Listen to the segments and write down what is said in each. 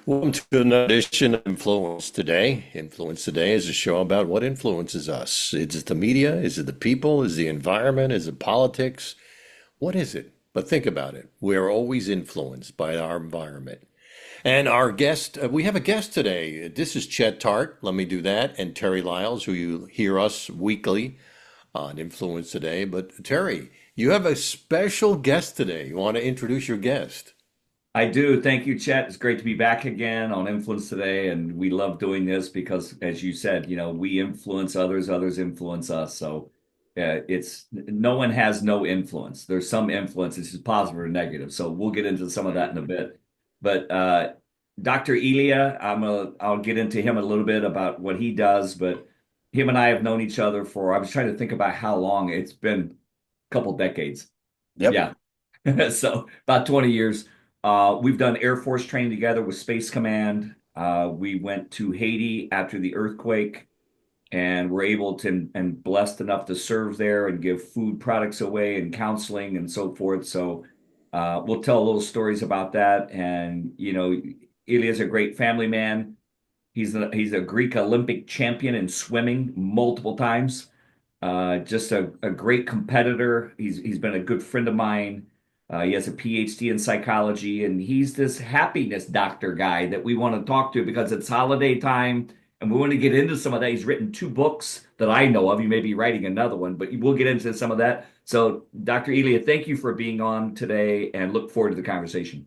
Welcome to another edition of Influence Today. Influence Today is a show about what influences us. Is it the media? Is it the people? Is it the environment? Is it politics? What is it? But think about it. We're always influenced by our environment. And our guest, we have a guest today. This is Chet Tart. Let me do that. And Terry Lyles, who you hear us weekly on Influence Today. But Terry, you have a special guest today. You want to introduce your guest? I do. Thank you, Chet. It's great to be back again on Influence Today. And we love doing this because, as you said, we influence others, others influence us. So it's no one has no influence. There's some influence, it's just positive or negative. So we'll get into some of that in a bit. But Dr. Elia, I'll get into him a little bit about what he does. But him and I have known each other for, I was trying to think about how long. It's been a couple decades. Yep. Yeah. So about 20 years. We've done Air Force training together with Space Command. We went to Haiti after the earthquake and were able to and blessed enough to serve there and give food products away and counseling and so forth. So we'll tell little stories about that. And Ilya is a great family man. He's a Greek Olympic champion in swimming multiple times. Just a great competitor. He's been a good friend of mine. He has a PhD in psychology, and he's this happiness doctor guy that we want to talk to because it's holiday time, and we want to get into some of that. He's written two books that I know of. You may be writing another one, but we'll get into some of that. So, Dr. Elia, thank you for being on today, and look forward to the conversation.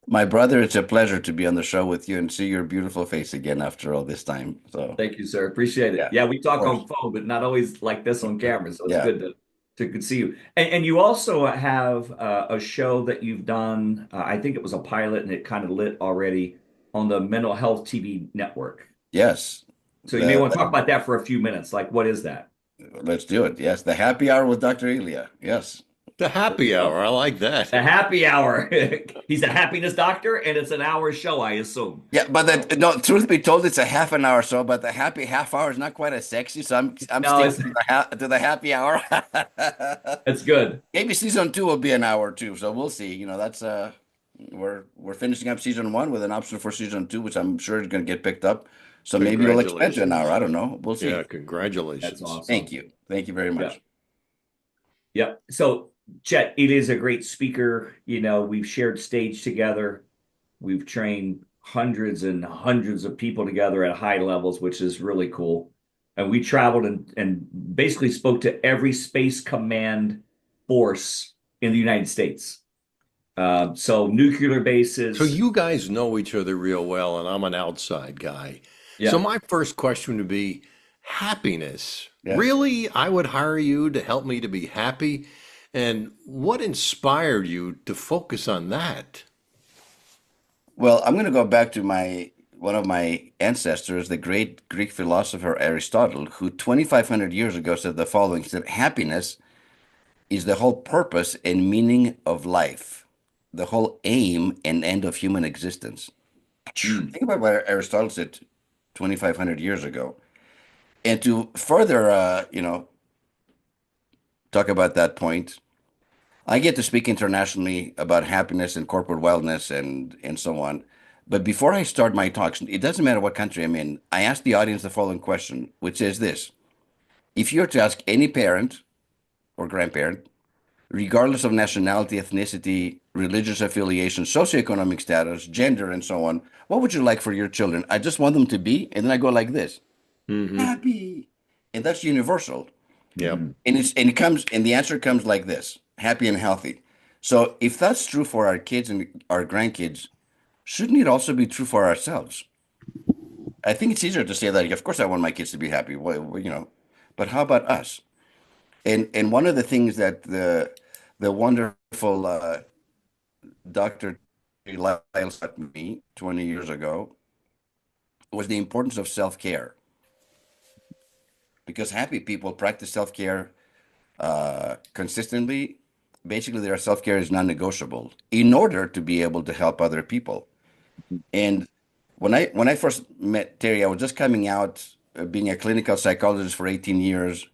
My brother, it's a pleasure to be on the show with you and see your beautiful face again after all this time. So, Thank you, sir. Appreciate it. yeah, Yeah, we of talk course. on phone, but not always like this on camera. So it's Yeah. good to see you. And you also have a show that you've done. I think it was a pilot, and it kind of lit already on the Mental Health TV network. Yes. So you may The, want to talk about that for a few minutes. Like, what is that? let's do it. Yes. The happy hour with Dr. Elia. Yes. The There you happy go. hour. I like that. The happy hour. He's a happiness doctor, and it's an hour show, I assume. Yeah, but no, truth be told, it's a half an hour or so, but the happy half hour is not quite as sexy, so I'm No, sticking to the happy hour. it's good. Maybe season two will be an hour too, so we'll see. That's we're finishing up season one with an option for season two, which I'm sure is going to get picked up. So maybe it'll expand to an hour. Congratulations. I don't know. We'll Yeah, see. That's congratulations. Thank awesome. you. Thank you very Yeah. much. Yep. So, Chet, it is a great speaker. We've shared stage together. We've trained hundreds and hundreds of people together at high levels, which is really cool. And we traveled and basically spoke to every space command force in the United States. So nuclear So bases. you guys know each other real well, and I'm an outside guy. So Yeah. my first question would be happiness. Yes. Really? I would hire you to help me to be happy? And what inspired you to focus on that? Well, I'm going to go back to my one of my ancestors, the great Greek philosopher Aristotle, who 2,500 years ago said the following. He said, happiness is the whole purpose and meaning of life, the whole aim and end of human existence. Mm. Think about what Aristotle said 2,500 years ago. And to further, talk about that point, I get to speak internationally about happiness and corporate wellness and so on. But before I start my talks, it doesn't matter what country I'm in, I ask the audience the following question, which is this. If you were to ask any parent or grandparent, regardless of nationality, ethnicity, religious affiliation, socioeconomic status, gender, and so on, what would you like for your children? I just want them to be, and then I go like this, Mm-hmm. happy. And that's universal. Yep. Mhm. And the answer comes like this, happy and healthy. So if that's true for our kids and our grandkids, shouldn't it also be true for ourselves? I think it's easier to say that, of course I want my kids to be happy, but how about us? And one of the things that the wonderful Dr. Lyles taught me 20 years ago was the importance of self-care. Because happy people practice self-care consistently. Basically, their self-care is non-negotiable in order to be able to help other people. And when I first met Terry, I was just coming out being a clinical psychologist for 18 years,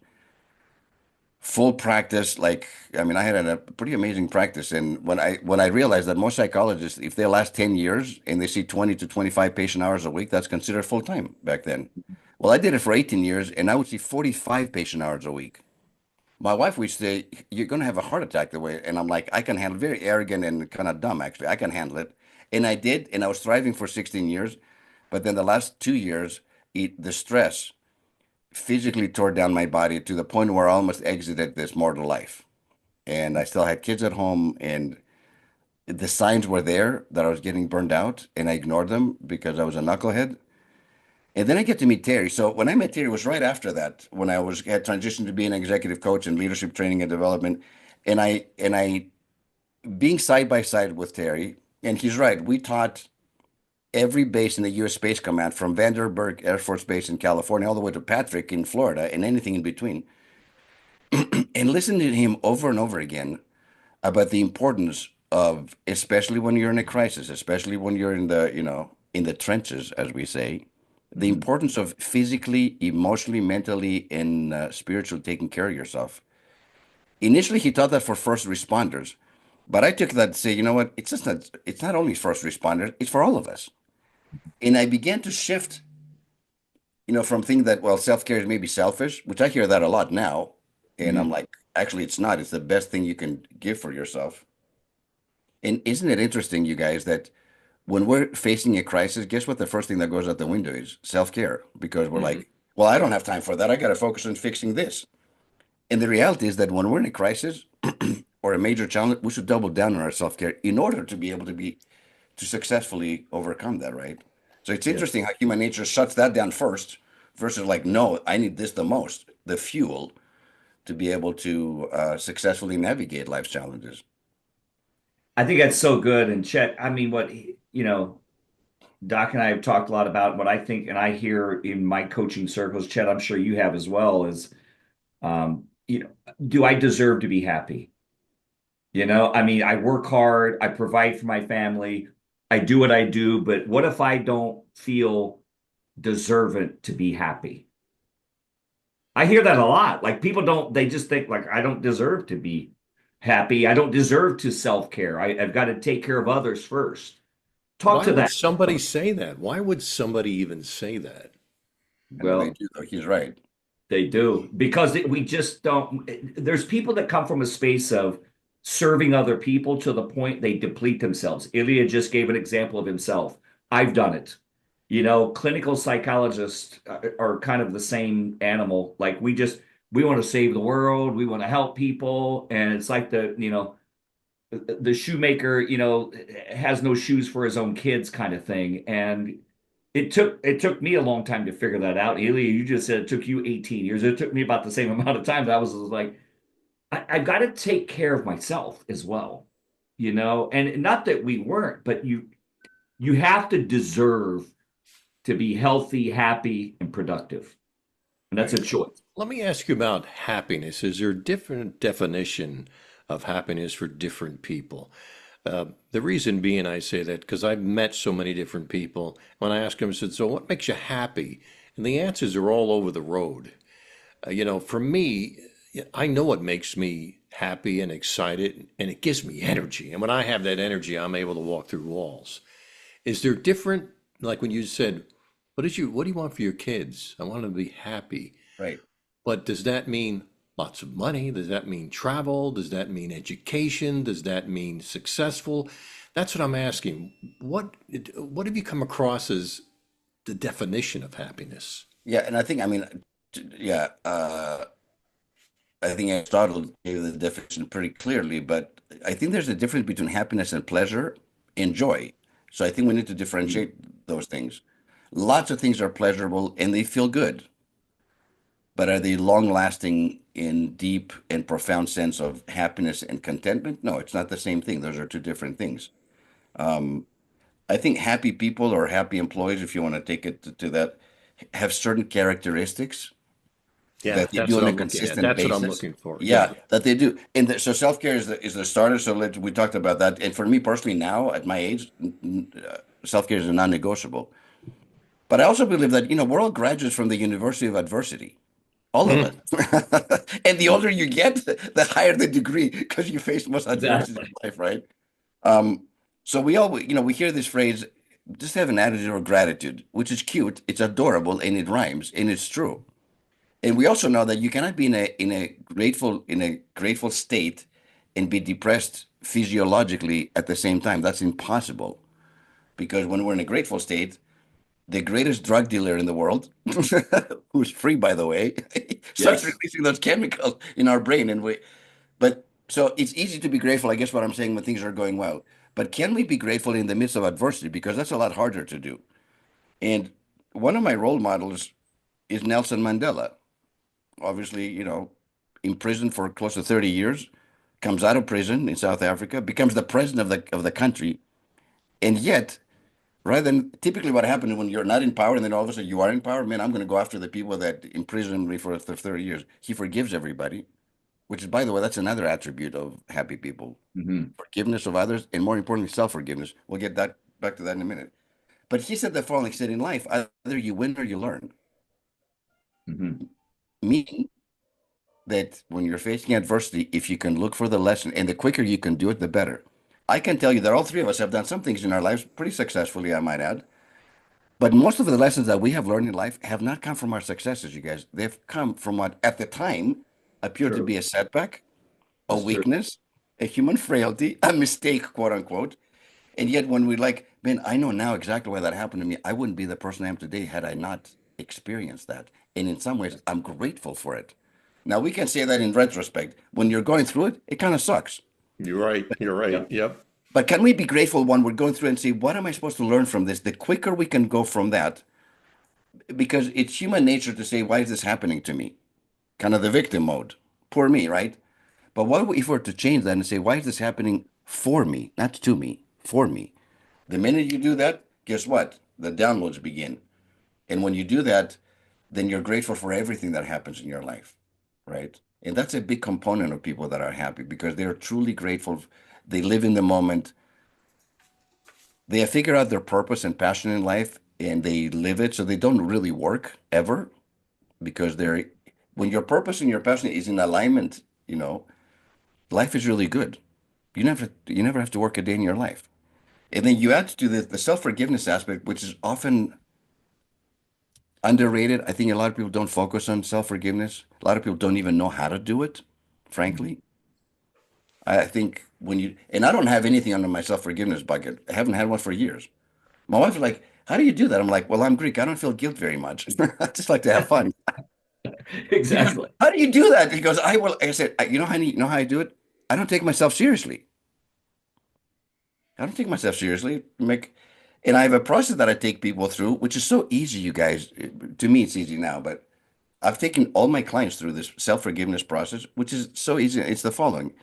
full practice. Like, I mean, I had a pretty amazing practice. And when I realized that most psychologists, if they last 10 years and they see 20 to 25 patient hours a week, that's considered full time back then. Well, I did it for 18 years and I would see 45 patient hours a week. My wife would say, "You're going to have a heart attack the way," and I'm like, "I can handle." Very arrogant and kind of dumb, actually. I can handle it, and I did, and I was thriving for 16 years. But then the last 2 years, the stress physically tore down my body to the point where I almost exited this mortal life. And I still had kids at home, and the signs were there that I was getting burned out, and I ignored them because I was a knucklehead. And then I get to meet Terry. So when I met Terry, it was right after that when I was had transitioned to being an executive coach and leadership training and development. And I being side by side with Terry, and he's right. We taught every base in the U.S. Space Command from Vandenberg Air Force Base in California all the way to Patrick in Florida and anything in between. And listening to him over and over again about the importance of, especially when you're in a crisis, especially when you're in the trenches, as we say, the Mhm. importance of physically, emotionally, mentally, and spiritually taking care of yourself. Initially, he taught that for first responders, but I took that to say, you know what? It's not only first responders, it's for all of us. And I began to shift, from thinking that, well, self-care is maybe selfish, which I hear that a lot now. And I'm Mhm. like, actually, it's not. It's the best thing you can give for yourself. And isn't it interesting, you guys, that when we're facing a crisis, guess what? The first thing that goes out the window is self-care because we're Mhm. like, well, I don't have time for that. I got to focus on fixing this. And the reality is that when we're in a crisis or a major challenge, we should double down on our self-care in order to be able to successfully overcome that, right? So it's Yes. interesting how human nature shuts that down first versus like, no, I need this the most, the fuel to be able to successfully navigate life's challenges. I think that's so good. And Chet, I mean, Doc and I have talked a lot about what I think, and I hear in my coaching circles, Chet, I'm sure you have as well, is, do I deserve to be happy? I mean, I work hard, I provide for my family, I do what I do, but what if I don't feel deserving to be happy? I hear that a lot. Like people don't, they just think like, I don't deserve to be happy. I don't deserve to self-care. I've got to take care of others first. Talk Why to would that. somebody say that? Why would somebody even say that? I know they Well, do, though. He's right. they do because we just don't. There's people that come from a space of serving other people to the point they deplete themselves. Ilya just gave an example of himself. I've done it. Clinical psychologists are kind of the same animal. Like we want to save the world, we want to help people, and it's like the shoemaker, has no shoes for his own kids kind of thing. And it took me a long time to figure that out. Elia, you just said it took you 18 years. It took me about the same amount of time. I was like, I've got to take care of myself as well, and not that we weren't, but you have to deserve to be healthy, happy, and productive. And that's a Right. choice. Let me ask you about happiness. Is there a different definition of happiness for different people? The reason being I say that because I've met so many different people. When I ask them, I said, so what makes you happy? And the answers are all over the road. For me, I know what makes me happy and excited, and it gives me energy. And when I have that energy, I'm able to walk through walls. Is there different, like when you said, what do you want for your kids? I want them to be happy. Right. But does that mean lots of money? Does that mean travel? Does that mean education? Does that mean successful? That's what I'm asking. What have you come across as the definition of happiness? Yeah. And I think, I mean, yeah, I think Aristotle gave the definition pretty clearly, but I think there's a difference between happiness and pleasure and joy. So I think we need to Mm. differentiate those things. Lots of things are pleasurable and they feel good, but are they long lasting in deep and profound sense of happiness and contentment? No, it's not the same thing. Those are two different things. Um, I think happy people or happy employees, if you want to take it to that, have certain characteristics Yeah, that they that's do what on a I'm looking at. consistent That's what I'm basis. looking for. Yeah, Yeah. that they do. And so self-care is the starter. So we talked about that. And for me personally now at my age, self-care is a non-negotiable. But I also believe that, we're all graduates from the University of Adversity. All of Hmm. us. And the older you get, the higher the degree because you face most adversity in Exactly. life, right? Um, so we all, we hear this phrase, just have an attitude of gratitude, which is cute, it's adorable, and it rhymes, and it's true. And we also know that you cannot be in a grateful state and be depressed physiologically at the same time. That's impossible because when we're in a grateful state, the greatest drug dealer in the world, who's free by the way, starts Yes. releasing those chemicals in our brain, and but so it's easy to be grateful, I guess what I'm saying when things are going well. But can we be grateful in the midst of adversity? Because that's a lot harder to do. And one of my role models is Nelson Mandela. Obviously, imprisoned for close to 30 years, comes out of prison in South Africa, becomes the president of the country, and yet, rather than typically what happens when you're not in power and then all of a sudden you are in power, man, I'm going to go after the people that imprisoned me for 30 years. He forgives everybody, which is, by the way, that's another attribute of happy people. Hmm. Forgiveness of others, and more importantly, self-forgiveness. We'll get that back to that in a minute. But he said the following, he said, in life, either you win or you learn. Hmm. Meaning that when you're facing adversity, if you can look for the lesson, and the quicker you can do it, the better. I can tell you that all three of us have done some things in our lives pretty successfully, I might add. But most of the lessons that we have learned in life have not come from our successes, you guys. They've come from what at the time appeared to True. be a setback, a That's true. weakness, a human frailty, a mistake, quote unquote. And yet, when we like, man, I know now exactly why that happened to me. I wouldn't be the person I am today had I not experienced that. And in some ways, I'm grateful for it. Now, we can say that in retrospect. When you're going through it, it kind of sucks. You're right. You're right. Yep. Yep. But can we be grateful when we're going through and say, what am I supposed to learn from this? The quicker we can go from that, because it's human nature to say, why is this happening to me? Kind of the victim mode. Poor me, right? But what if we were to change that and say, why is this happening for me, not to me, for me? The minute you do that, guess what? The downloads begin. And when you do that, then you're grateful for everything that happens in your life, right? And that's a big component of people that are happy because they're truly grateful. They live in the moment. They have figured out their purpose and passion in life and they live it. So they don't really work ever because when your purpose and your passion is in alignment, life is really good. You never have to work a day in your life. And then you add to the self-forgiveness aspect, which is often underrated. I think a lot of people don't focus on self-forgiveness. A lot of people don't even know how to do it, frankly. I think and I don't have anything under my self-forgiveness bucket. I haven't had one for years. My wife is like, how do you do that? I'm like, well, I'm Greek. I don't feel guilt very much. I just like to have fun. She goes, Exactly. how do you do that? He goes, I said, you know how I do it? I don't take myself seriously. I don't take myself seriously. And I have a process that I take people through, which is so easy, you guys. To me, it's easy now, but I've taken all my clients through this self-forgiveness process, which is so easy. It's the following.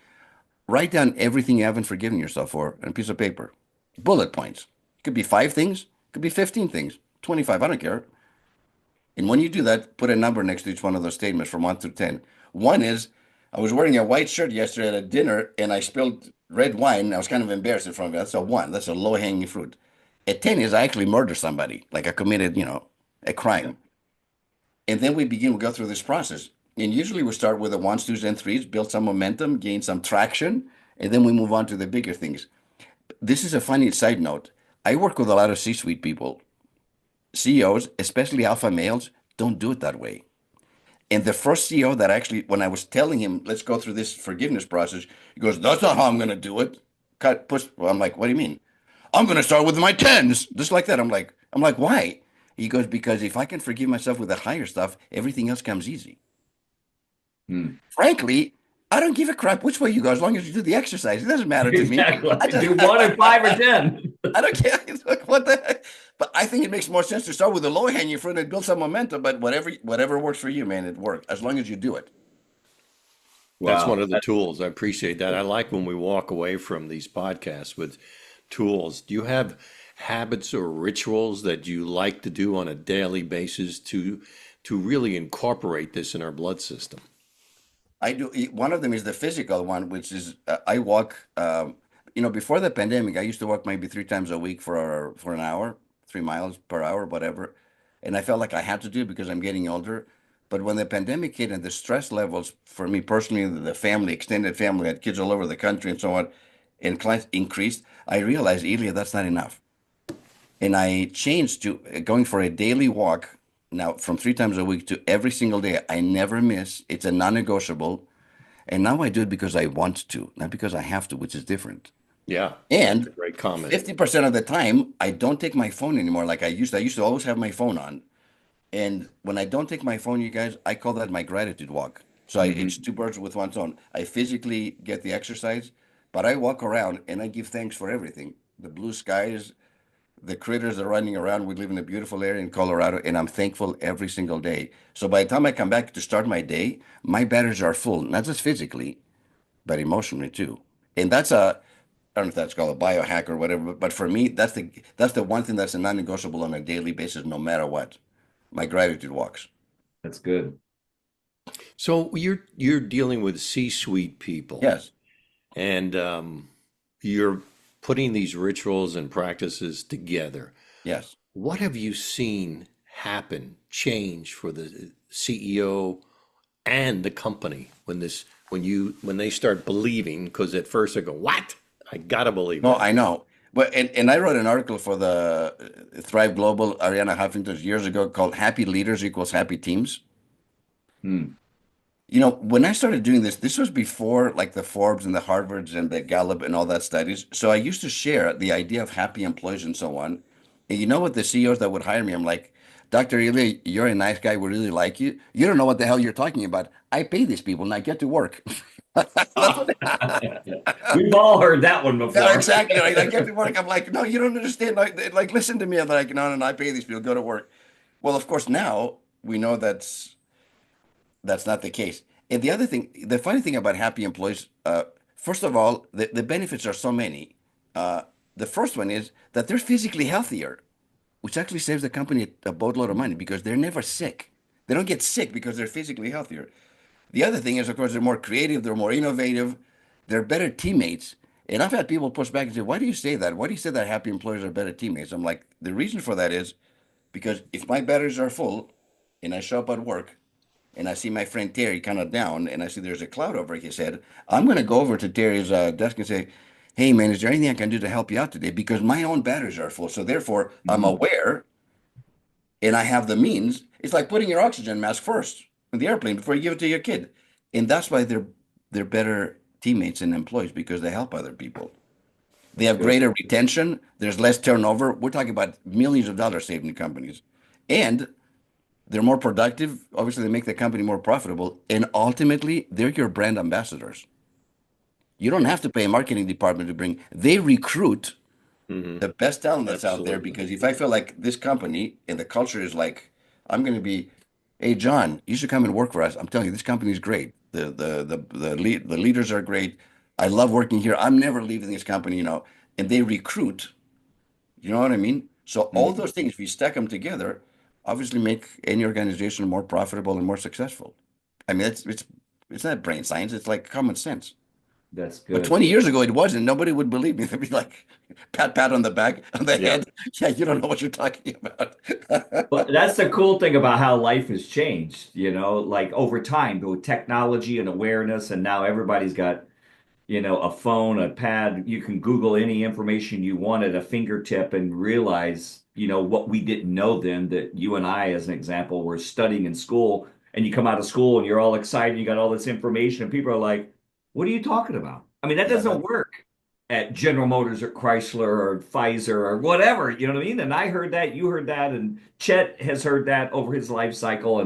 Write down everything you haven't forgiven yourself for on a piece of paper. Bullet points. It could be 5 things, it could be 15 things, 25, I don't care. And when you do that, put a number next to each one of those statements from 1 through 10. One is, I was wearing a white shirt yesterday at a dinner and I spilled red wine. I was kind of embarrassed in front of it. That's a 1. That's a low-hanging fruit. A 10 is I actually murdered somebody, like I committed, a Yeah. crime. And then we go through this process. And usually we start with the ones, twos, and threes, build some momentum, gain some traction, and then we move on to the bigger things. This is a funny side note. I work with a lot of C-suite people. CEOs, especially alpha males, don't do it that way. And the first CEO that actually, when I was telling him, let's go through this forgiveness process, he goes, that's not how I'm going to do it. Well, I'm like, what do you mean? I'm going to start with my tens, just like that. I'm like, why? He goes, because if I can forgive myself with the higher stuff, everything else comes easy. Hmm. Frankly, I don't give a crap which way you go as long as you do the exercise. It doesn't matter to me. I Exactly. just, Do 1 and 5 or 10. I don't care. It's like, what the heck? But I think it makes more sense to start with the low hanging fruit and build some momentum. But whatever works for you, man, it works as long as you do it. That's one Wow. of the tools. I appreciate that. I like when we walk away from these podcasts with tools. Do you have habits or rituals that you like to do on a daily basis to really incorporate this in our blood system? I do. One of them is the physical one, which is I walk. Before the pandemic, I used to walk maybe 3 times a week for an hour, 3 miles per hour, whatever. And I felt like I had to do it because I'm getting older. But when the pandemic hit and the stress levels for me personally, the family, extended family, I had kids all over the country and so on, and clients increased, I realized, Elia, that's not enough. And I changed to going for a daily walk now from 3 times a week to every single day. I never miss. It's a non-negotiable. And now I do it because I want to, not because I have to, which is different. Yeah, that's a And great comment. 50% of the time, I don't take my phone anymore like I used to. I used to always have my phone on. And when I don't take my phone, you guys, I call that my gratitude walk. So it's Hmm. two birds with one stone. I physically get the exercise, but I walk around and I give thanks for everything. The blue skies, the critters are running around. We live in a beautiful area in Colorado, and I'm thankful every single day. So by the time I come back to start my day, my batteries are full, not just physically, but emotionally too. And I don't know if that's called a biohack or whatever, but for me, that's the one thing that's a non-negotiable on a daily basis, no matter what. My gratitude walks. That's good. So you're dealing with C-suite people, Yes, and you're putting these rituals and practices together. yes. What have you seen happen, change for the CEO and the company when they start believing? Because at first they go, "What? I gotta believe No, that." I know. But and I wrote an article for the Thrive Global, Ariana Huffington's years ago called Happy Leaders Equals Happy Teams. Hmm. When I started doing this, this was before like the Forbes and the Harvards and the Gallup and all that studies. So I used to share the idea of happy employees and so on. And you know what the CEOs that would hire me, I'm like, Dr. Elia, you're a nice guy. We really like you. You don't know what the hell you're talking about. I pay these people and I get to work. That's what We've all heard that one Yeah, before. exactly. Right. I get to work. I'm like, no, you don't understand. Like, listen to me. I'm like, no, no, no, I pay these people, go to work. Well, of course, now we know that's not the case. And the other thing, the funny thing about happy employees, first of all, the benefits are so many. Uh, the first one is that they're physically healthier, which actually saves the company a boatload of money because they're never sick. They don't get sick because they're physically healthier. The other thing is, of course, they're more creative, they're more innovative, they're better teammates. And I've had people push back and say, why do you say that? Why do you say that happy employees are better teammates? I'm like, the reason for that is because if my batteries are full and I show up at work and I see my friend Terry kind of down and I see there's a cloud over his head, I'm going to go over to Terry's desk and say, hey, man, is there anything I can do to help you out today? Because my own batteries are full. So therefore, I'm Mhm. aware and I have the means. It's like putting your oxygen mask first in the airplane before you give it to your kid. And that's why they're better teammates and employees because they help other people. They That's have good. greater retention. There's less turnover. We're talking about millions of dollars saved in companies. And they're more productive. Obviously, they make the company more profitable. And ultimately, they're your brand ambassadors. You don't have to pay a marketing department to bring, they recruit Hmm. the best talent that's out there Absolutely. because if I feel like this company and the culture is like, I'm going to be, hey John, you should come and work for us. I'm telling you, this company is great. The leaders are great. I love working here. I'm never leaving this company, and they recruit. You know what I mean? So all Mhm. those things, if you stack them together, obviously make any organization more profitable and more successful. I mean, it's not brain science. It's like common sense. That's But good. 20 years ago, it wasn't. Nobody would believe me. They'd be like, pat on the back, on the Yeah. head. Yeah, you don't know what you're talking about. But that's the cool thing about how life has changed, like over time with technology and awareness, and now everybody's got, a phone, a pad. You can Google any information you want at a fingertip and realize, what we didn't know then that you and I, as an example, were studying in school. And you come out of school and you're all excited, you got all this information, and people are like, what are you talking about? I mean, that Yeah, doesn't work at General Motors or Chrysler or Pfizer or whatever, you know what I mean? And I heard that, you heard that, and Chet has heard that over his life cycle.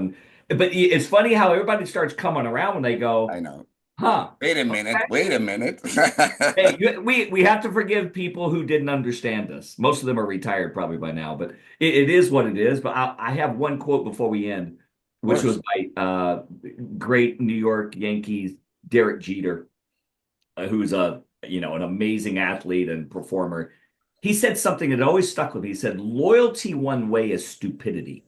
But it's funny how everybody starts coming around when they go, I know. huh? Wait a minute. Okay. Wait a minute. Hey, we have to forgive people who didn't understand us. Most of them are retired probably by now, but it is what it is. But I have one quote before we end, Of which was course. by great New York Yankees Derek Jeter, who's an amazing athlete and performer. He said something that always stuck with me. He said, "Loyalty one way is stupidity,"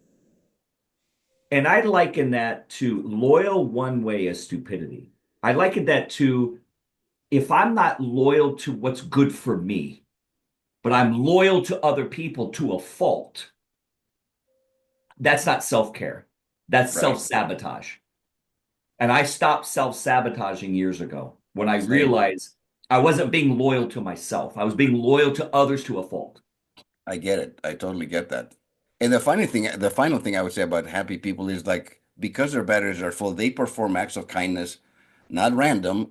and I liken that to loyal one way is stupidity. I liken that to if I'm not loyal to what's good for me, but I'm loyal to other people to a fault, that's not self care. That's Right. self-sabotage. And I stopped self-sabotaging years ago when I Same. realized I wasn't being loyal to myself. I was being loyal to others to a fault. I get it. I totally get that. And the final thing I would say about happy people is like because their batteries are full, they perform acts of kindness, not random,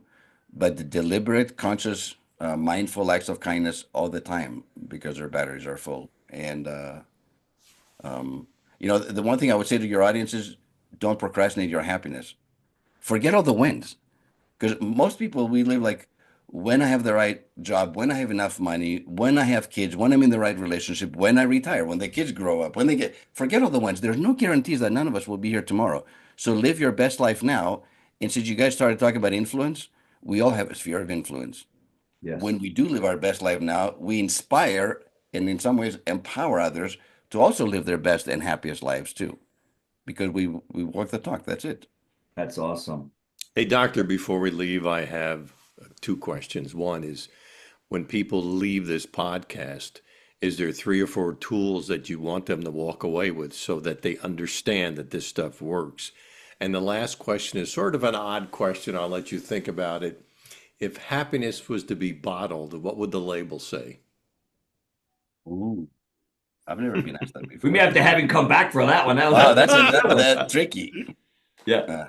but the deliberate, conscious, mindful acts of kindness all the time because their batteries are full. And um, the one thing I would say to your audience is don't procrastinate your happiness. Forget all the wins. Because most people, we live like when I have the right job, when I have enough money, when I have kids, when I'm in the right relationship, when I retire, when the kids grow up, when they forget all the ones. There's no guarantees that none of us will be here tomorrow. So live your best life now. And since you guys started talking about influence, we all have a sphere of influence. When Yes, we do live our best life now, we inspire and in some ways empower others to also live their best and happiest lives too, because we walk the talk. That's it. that's awesome. Hey, doctor, before we leave, I have two questions. One is when people leave this podcast, is there three or four tools that you want them to walk away with so that they understand that this stuff works? And the last question is sort of an odd question. I'll let you think about it. If happiness was to be bottled, what would the label say? Ooh, I've never been asked that We may before. have to have him come back for that one. Wow, that's That that tricky. yeah, Uh,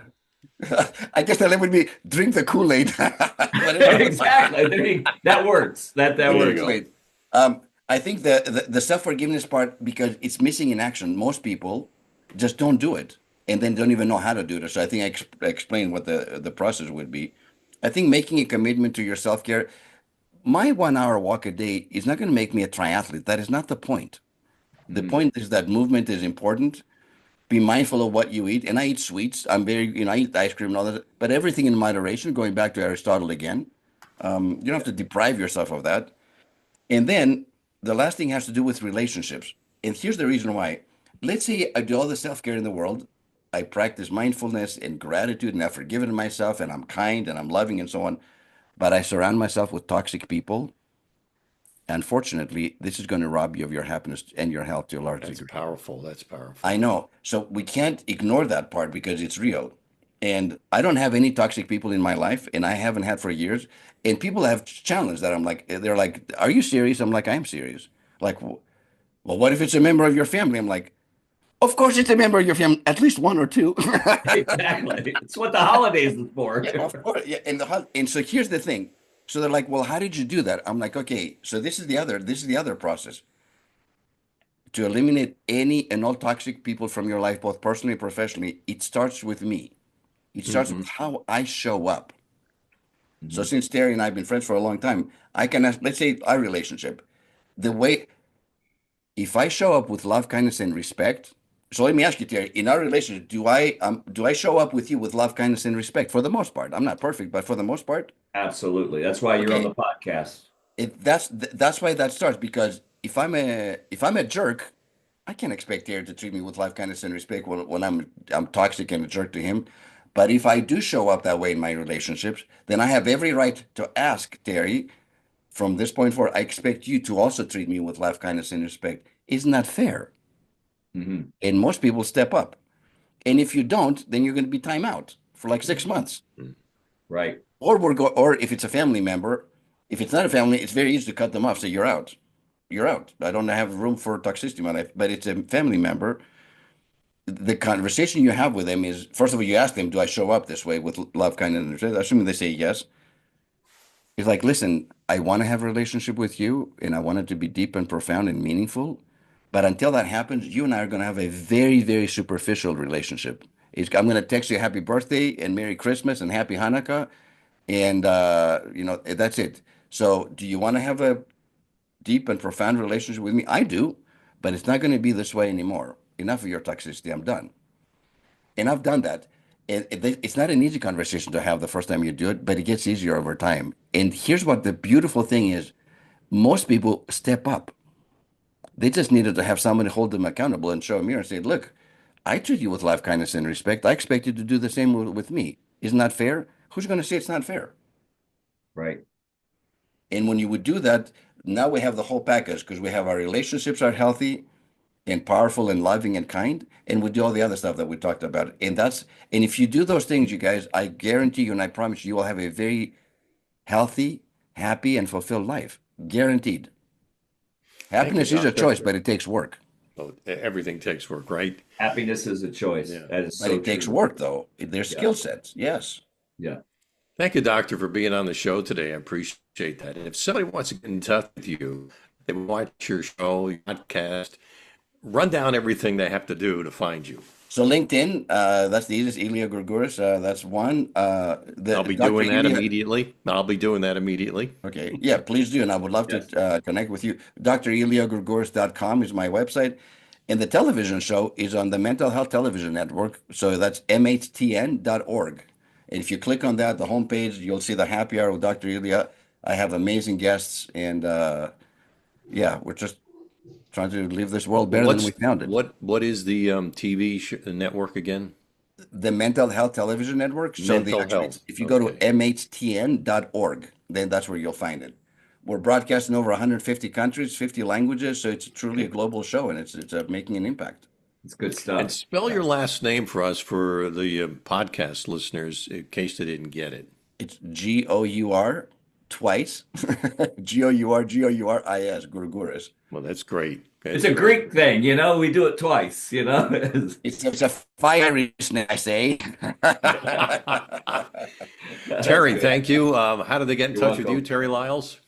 I guess that would be drink the Kool-Aid. Whatever. exactly. That works. That Drink There the you works. go. Kool-Aid. I think the self-forgiveness part, because it's missing in action. Most people just don't do it and then don't even know how to do it. So I think I explained what the process would be. I think making a commitment to your self-care, my 1 hour walk a day is not going to make me a triathlete. That is not the point. The Mhm. point is that movement is important. Be mindful of what you eat. And I eat sweets. I'm very, I eat ice cream and all that, but everything in moderation, going back to Aristotle again. You don't have to deprive yourself of that. And then the last thing has to do with relationships. And here's the reason why. Let's say I do all the self care in the world. I practice mindfulness and gratitude, and I've forgiven myself, and I'm kind and I'm loving and so on. But I surround myself with toxic people. Unfortunately, this is going to rob you of your happiness and your health to a large That's degree. powerful. That's powerful. I know. So we can't ignore that part because it's real. And I don't have any toxic people in my life, and I haven't had for years. And people have challenged that. I'm like, they're like, "Are you serious?" I'm like, "I'm serious." Like, well, what if it's a member of your family? I'm like, "Of course it's a member of your family, at least one or two." Exactly. It's what the holidays is for. Yeah, of course. Yeah, and so here's the thing. So they're like, "Well, how did you do that?" I'm like, "Okay, so this is the other process to eliminate any and all toxic people from your life, both personally and professionally. It starts with me. It starts Hmm. with how I show up. So Mhm. since Terry and I have been friends for a long time, I can ask, let's say our relationship, the way if I show up with love, kindness, and respect. So let me ask you, Terry, in our relationship, do I show up with you with love, kindness, and respect for the most part? I'm not perfect, but for the most part, Absolutely. That's why you're on okay. the podcast. That's why that starts because if I'm a jerk, I can't expect Terry to treat me with love, kindness, and respect when I'm toxic and a jerk to him. But if I do show up that way in my relationships, then I have every right to ask Terry, from this point forward, I expect you to also treat me with love, kindness, and respect. Isn't that fair? Mhm. And most people step up. And if you don't, then you're going to be timeout for like 6 months. Right. Or if it's a family member, if it's not a family, it's very easy to cut them off. Say you're out. You're out. I don't have room for toxicity in my life. But it's a family member. The conversation you have with them is first of all, you ask them, "Do I show up this way with love, kindness, and respect?" Assuming they say yes, it's like, listen, I want to have a relationship with you, and I want it to be deep and profound and meaningful. But until that happens, you and I are going to have a very, very superficial relationship. I'm going to text you happy birthday and Merry Christmas and Happy Hanukkah, and that's it. So, do you want to have a deep and profound relationship with me? I do, but it's not going to be this way anymore. Enough of your toxicity. I'm done. And I've done that. And it's not an easy conversation to have the first time you do it, but it gets easier over time. And here's what the beautiful thing is. Most people step up. They just needed to have somebody hold them accountable and show a mirror and say, look, I treat you with love, kindness, and respect. I expect you to do the same with me. Isn't that fair? Who's going to say it's not fair? Right. And when you would do that, now we have the whole package because we have our relationships are healthy and powerful and loving and kind, and we do all the other stuff that we talked about. And if you do those things, you guys, I guarantee you and I promise you will have a very healthy, happy, and fulfilled life. Guaranteed. Thank you, Happiness is a Doctor. choice, but it takes work. Oh, everything takes work, right? Happiness is a choice. Yeah. That is But so it takes true. work, though. There's Yeah. skill sets. Yes. Yeah. Thank you, Doctor, for being on the show today. I appreciate that. And if somebody wants to get in touch with you, they watch your show, your podcast, run down everything they have to do to find you. So LinkedIn, that's the easiest. Elia Gourgouris, that's one. I'll be Dr. doing that Elia. immediately. I'll be doing that immediately. Okay. Yeah, please do. And I would love Yes. to connect with you. DrEliaGourgouris.com is my website. And the television show is on the Mental Health Television Network. So that's mhtn.org. And if you click on that, the homepage, you'll see the happy hour with Dr. Elia. I have amazing guests. And yeah, we're just trying to leave this world better than we found it. What is the TV network again? The Mental Health Television Network. So Mental health. if you go to Okay. mhtn.org, then that's where you'll find it. We're broadcasting over 150 countries, 50 languages, so it's truly a global show, and it's making an impact. It's good And stuff. spell your last name for us for the podcast listeners in case they didn't get it. It's Gour twice, Gouris, Gourgouris. Well, that's great. It's That's a great. Greek thing, we do it twice, It's a fiery snack, I say. Terry, Good. thank you. How do they get in You're touch with you, welcome. Terry Lyles?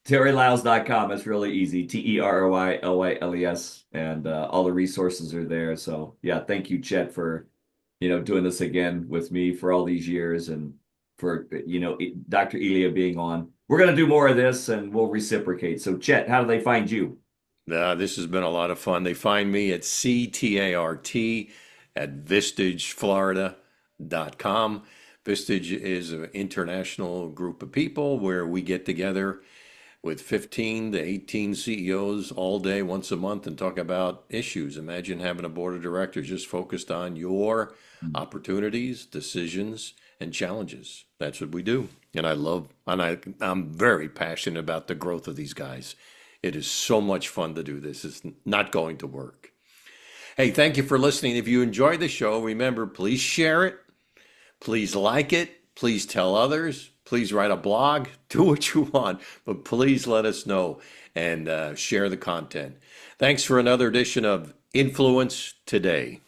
TerryLyles.com. It's really easy. TerryLyles. And all the resources are there. So yeah, thank you, Chet, for doing this again with me for all these years and for Dr. Elia being on. We're gonna do more of this and we'll reciprocate. So Chet, how do they find you? This has been a lot of fun. They find me at CTART at VistageFlorida.com. Vistage is an international group of people where we get together with 15 to 18 CEOs all day, once a month, and talk about issues. Imagine having a board of directors just focused on your opportunities, decisions, and challenges. That's what we do. And I'm very passionate about the growth of these guys. It is so much fun to do this. It's not going to work. Hey, thank you for listening. If you enjoyed the show, remember, please share it. Please like it. Please tell others. Please write a blog. Do what you want, but please let us know and share the content. Thanks for another edition of Influence Today.